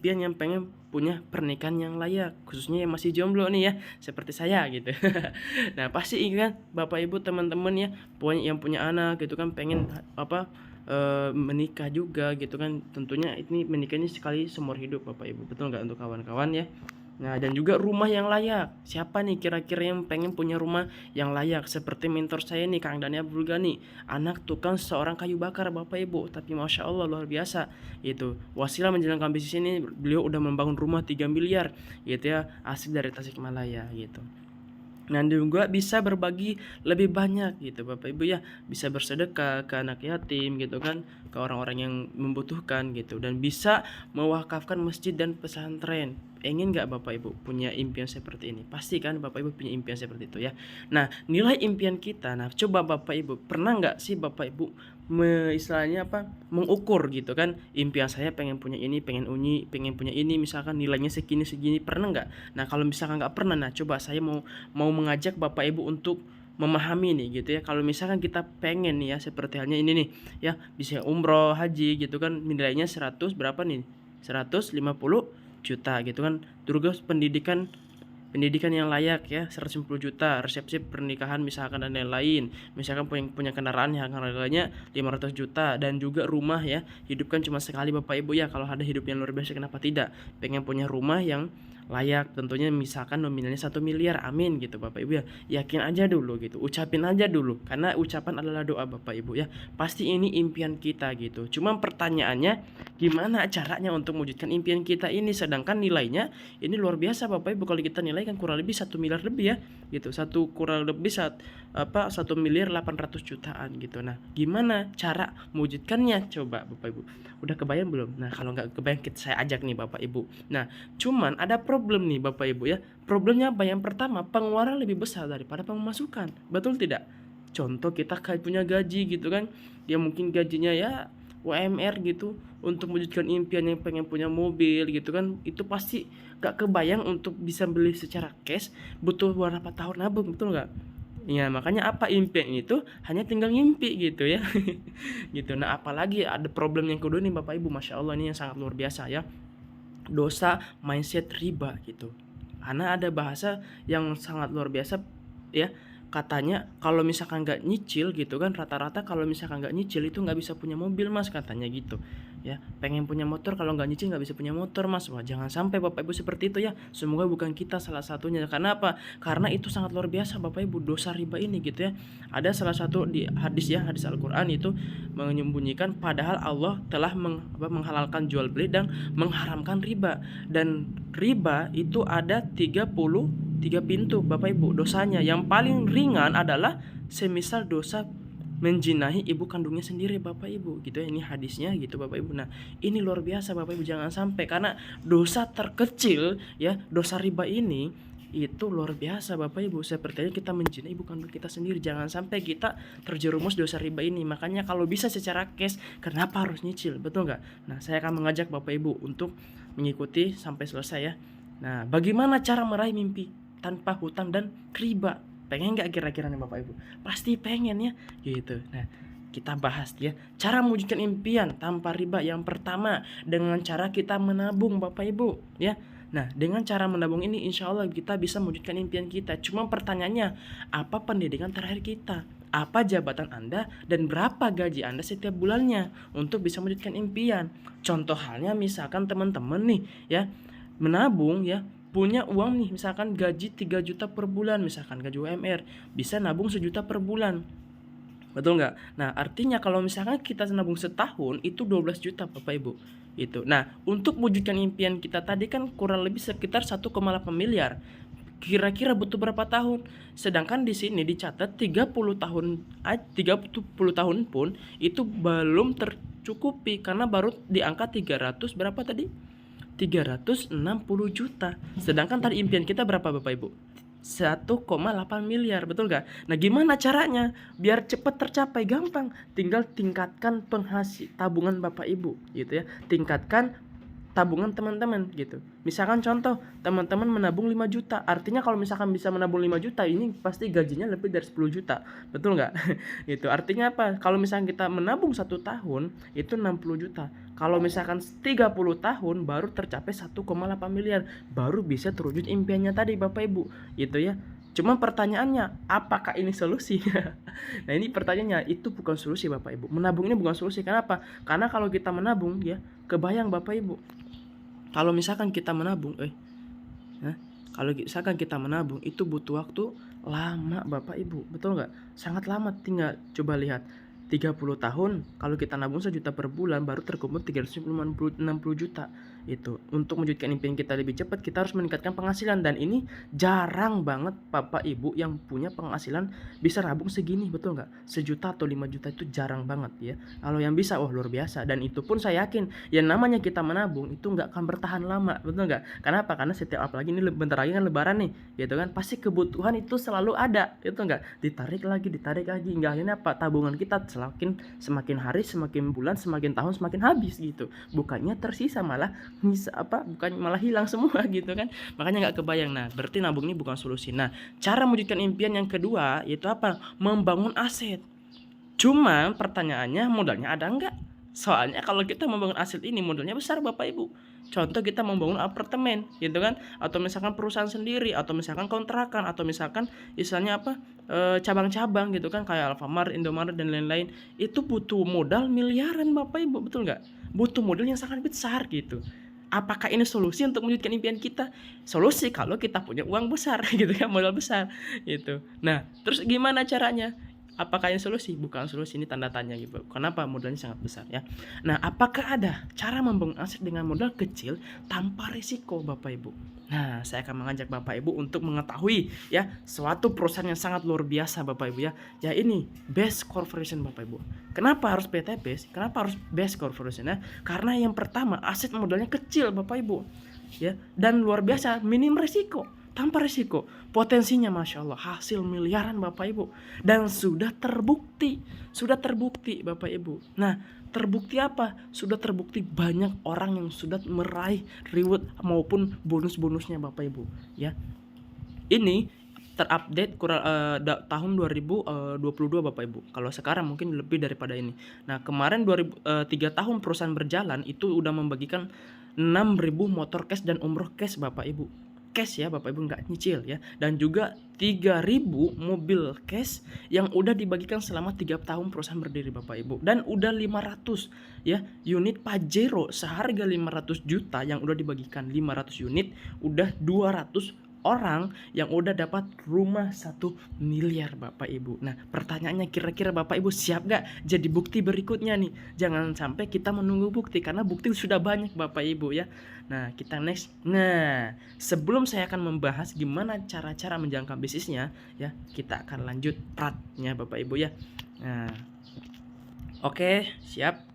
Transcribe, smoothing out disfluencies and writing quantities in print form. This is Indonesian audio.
impian yang pengen punya pernikahan yang layak, khususnya yang masih jomblo nih ya, seperti saya gitu. Nah, pasti kan Bapak Ibu teman-teman ya, yang punya anak gitu kan pengen menikah juga gitu kan. Tentunya ini menikahnya sekali seumur hidup Bapak Ibu. Betul nggak untuk kawan-kawan ya? Nah, dan juga rumah yang layak. Siapa nih kira-kira yang pengen punya rumah yang layak? Seperti mentor saya nih, Kang Dani Abdul Ghani, anak tukang seorang kayu bakar Bapak Ibu. Tapi Masya Allah luar biasa. Itu wasilah menjalankan bisnis ini, beliau udah membangun rumah 3 miliar gitu ya, asli dari Tasikmalaya gitu. Nah, juga bisa berbagi lebih banyak gitu Bapak Ibu ya, bisa bersedekah ke anak yatim gitu kan, ke orang-orang yang membutuhkan gitu, dan bisa mewakafkan masjid dan pesantren. Ingin nggak Bapak Ibu punya impian seperti ini? Pasti kan Bapak Ibu punya impian seperti itu ya. Nah, nilai impian kita, nah coba Bapak Ibu, pernah nggak sih Bapak Ibu istilahnya mengukur gitu kan, impian saya pengen punya ini, pengen punya ini, misalkan nilainya segini segini, pernah nggak? Nah, kalau misalkan nggak pernah, nah coba saya mau mengajak Bapak Ibu untuk memahami nih gitu ya. Kalau misalkan kita pengen nih ya, seperti halnya ini nih ya, bisa umroh, haji gitu kan, nilainya 100 berapa nih? 150 juta gitu kan. Terus pendidikan yang layak ya 150 juta, resepsi pernikahan misalkan dan lain-lain, misalkan punya kendaraan yang harganya 500 juta, dan juga rumah ya, hidup kan cuma sekali Bapak Ibu ya, kalau ada hidup yang luar biasa kenapa tidak, pengen punya rumah yang layak, tentunya misalkan nominalnya 1 miliar, amin gitu Bapak Ibu ya, yakin aja dulu gitu, ucapin aja dulu, karena ucapan adalah doa Bapak Ibu ya, pasti ini impian kita gitu. Cuma pertanyaannya, gimana caranya untuk mewujudkan impian kita ini, sedangkan nilainya ini luar biasa Bapak Ibu. Kalau kita nilai kan kurang lebih 1 miliar lebih ya gitu, kurang lebih 1 miliar 800 jutaan gitu. Nah, gimana cara mewujudkannya coba Bapak Ibu, udah kebayang belum? Nah, kalau nggak kebayang, saya ajak nih Bapak Ibu. Nah, cuman ada problem nih Bapak Ibu ya. Problemnya apa? Yang pertama, pengeluaran lebih besar daripada pemasukan, betul tidak? Contoh, kita punya gaji gitu kan, dia mungkin gajinya ya UMR gitu, untuk mewujudkan impian yang pengen punya mobil gitu kan, itu pasti gak kebayang untuk bisa beli secara cash, butuh beberapa tahun nabung, betul nggak? Ya, makanya impian itu hanya tinggal ngimpi gitu ya. Gitu. Nah, apalagi ada problem yang kedua nih Bapak Ibu, Masya Allah, ini yang sangat luar biasa ya, dosa mindset riba gitu. Karena ada bahasa yang sangat luar biasa ya, katanya kalau misalkan nggak nyicil gitu kan, rata-rata kalau misalkan nggak nyicil itu nggak bisa punya mobil Mas, katanya gitu ya. Pengen punya motor, kalau nggak nyicil nggak bisa punya motor Mas. Wah, jangan sampai Bapak Ibu seperti itu ya, semoga bukan kita salah satunya. Karena apa? Karena itu sangat luar biasa Bapak Ibu, dosa riba ini gitu ya. Ada salah satu di hadis ya, hadis Al-Quran itu menyembunyikan, padahal Allah telah menghalalkan jual beli dan mengharamkan riba. Dan riba itu ada 33 pintu Bapak Ibu dosanya. Yang paling ringan adalah semisal dosa menjinahi ibu kandungnya sendiri Bapak Ibu gitu ya, ini hadisnya gitu Bapak Ibu. Nah, ini luar biasa Bapak Ibu, jangan sampai, karena dosa terkecil ya, dosa riba ini itu luar biasa Bapak Ibu, sepertinya kita menjinai ibu kandung kita sendiri. Jangan sampai kita terjerumus dosa riba ini. Makanya kalau bisa secara cash, kenapa harus nyicil, betul nggak? Nah, saya akan mengajak Bapak Ibu untuk mengikuti sampai selesai ya. Nah, bagaimana cara meraih mimpi tanpa hutang dan riba? Pengen nggak kira-kira nih Bapak Ibu? Pasti pengen ya gitu. Nah, kita bahas ya cara mewujudkan impian tanpa riba. Yang pertama, dengan cara kita menabung Bapak Ibu ya. Nah, dengan cara menabung ini insya Allah kita bisa mewujudkan impian kita. Cuma pertanyaannya, apa pendidikan terakhir kita? Apa jabatan Anda dan berapa gaji Anda setiap bulannya untuk bisa mewujudkan impian? Contoh halnya misalkan teman-teman nih ya, menabung ya, punya uang nih misalkan gaji 3 juta per bulan, misalkan gaji UMR, bisa nabung 1 juta per bulan, betul nggak? Nah, artinya kalau misalkan kita nabung setahun itu 12 juta Bapak Ibu itu. Nah, untuk mewujudkan impian kita tadi kan kurang lebih sekitar 1,8 miliar. Kira-kira butuh berapa tahun? Sedangkan di sini dicatat 30 tahun, 30 tahun pun itu belum tercukupi, karena baru di angka 300 berapa tadi? 360 juta. Sedangkan tadi impian kita berapa Bapak Ibu? 1,8 miliar, betul gak? Nah, gimana caranya biar cepat tercapai? Gampang, tinggal tingkatkan tabungan Bapak Ibu gitu ya. Tingkatkan tabungan teman-teman gitu. Misalkan contoh, teman-teman menabung 5 juta. Artinya kalau misalkan bisa menabung 5 juta, ini pasti gajinya lebih dari 10 juta. Betul nggak? Itu artinya apa? Kalau misalkan kita menabung 1 tahun, itu 60 juta. Kalau misalkan 30 tahun, baru tercapai 1,8 miliar. Baru bisa terwujud impiannya tadi Bapak Ibu. Gitu ya. Cuma pertanyaannya, apakah ini solusi? Nah ini pertanyaannya, itu bukan solusi Bapak Ibu. Menabung ini bukan solusi. Kenapa? Karena kalau kita menabung ya, kebayang Bapak Ibu, kalau misalkan kita menabung, kalau misalkan kita menabung itu butuh waktu lama Bapak Ibu, betul nggak? Sangat lama. Tinggal coba lihat, 30 tahun kalau kita nabung 1 juta per bulan, baru terkumpul 360 juta. Itu untuk mewujudkan impian kita lebih cepat, kita harus meningkatkan penghasilan, dan ini jarang banget Bapak Ibu yang punya penghasilan bisa nabung segini, betul nggak? 1 juta atau 5 juta itu jarang banget ya. Kalau yang bisa, luar biasa. Dan itu pun saya yakin yang namanya kita menabung itu nggak akan bertahan lama, betul nggak? Kenapa? Karena setiap, apalagi ini bentar lagi kan lebaran nih, gitu kan, pasti kebutuhan itu selalu ada, itu nggak? Ditarik lagi, nggak, akhirnya apa? Tabungan kita semakin hari, semakin bulan, semakin tahun, semakin habis gitu. Bukannya tersisa, malah bukan malah hilang semua gitu kan. Makanya nggak kebayang. Nah berarti nabung ini bukan solusi. Nah cara mewujudkan impian yang kedua yaitu apa? Membangun aset. Cuma pertanyaannya, modalnya ada nggak? Soalnya kalau kita membangun aset ini modalnya besar Bapak Ibu. Contoh kita membangun apartemen gitu kan, atau misalkan perusahaan sendiri, atau misalkan kontrakan, atau misalkan istilahnya apa, cabang-cabang gitu kan, kayak Alfamart, Indomaret dan lain-lain. Itu butuh modal miliaran Bapak Ibu, betul nggak? Butuh modal yang sangat besar gitu. Apakah ini solusi untuk mewujudkan impian kita? Solusi kalau kita punya uang besar gitu kan, modal besar gitu. Nah terus gimana caranya? Apakah ini solusi? Bukan solusi, ini tanda tanya gitu. Kenapa? Modalnya sangat besar ya. Nah, apakah ada cara membangun aset dengan modal kecil tanpa risiko Bapak Ibu? Nah, saya akan mengajak Bapak Ibu untuk mengetahui ya suatu perusahaan yang sangat luar biasa Bapak Ibu ya. Ya ini Best Corporation Bapak Ibu. Kenapa harus PT Best? Kenapa harus Best Corporation ya? Karena yang pertama, aset modalnya kecil Bapak Ibu. Ya, dan luar biasa, minim risiko. Tanpa risiko, potensinya Masya Allah hasil miliaran Bapak Ibu. Dan sudah terbukti Bapak Ibu. Nah terbukti apa? Sudah terbukti banyak orang yang sudah meraih reward maupun bonus-bonusnya Bapak Ibu ya. Ini terupdate tahun 2022 Bapak Ibu. Kalau sekarang mungkin lebih daripada ini. Nah kemarin 3 tahun perusahaan berjalan itu udah membagikan 6.000 motor cash dan umroh cash Bapak Ibu. Cash ya Bapak Ibu, nggak nyicil ya. Dan juga 3.000 mobil cash yang udah dibagikan selama 3 tahun perusahaan berdiri Bapak Ibu. Dan udah 500 ya unit Pajero seharga 500 juta yang udah dibagikan. 500 unit udah 200 orang yang udah dapat rumah 1 miliar Bapak Ibu. Nah pertanyaannya, kira-kira Bapak Ibu siap gak jadi bukti berikutnya nih? Jangan sampai kita menunggu bukti, karena bukti sudah banyak Bapak Ibu ya. Nah kita next. Nah sebelum saya akan membahas gimana cara-cara menjalankan bisnisnya ya, kita akan lanjut partnya Bapak Ibu ya. Nah oke, siap.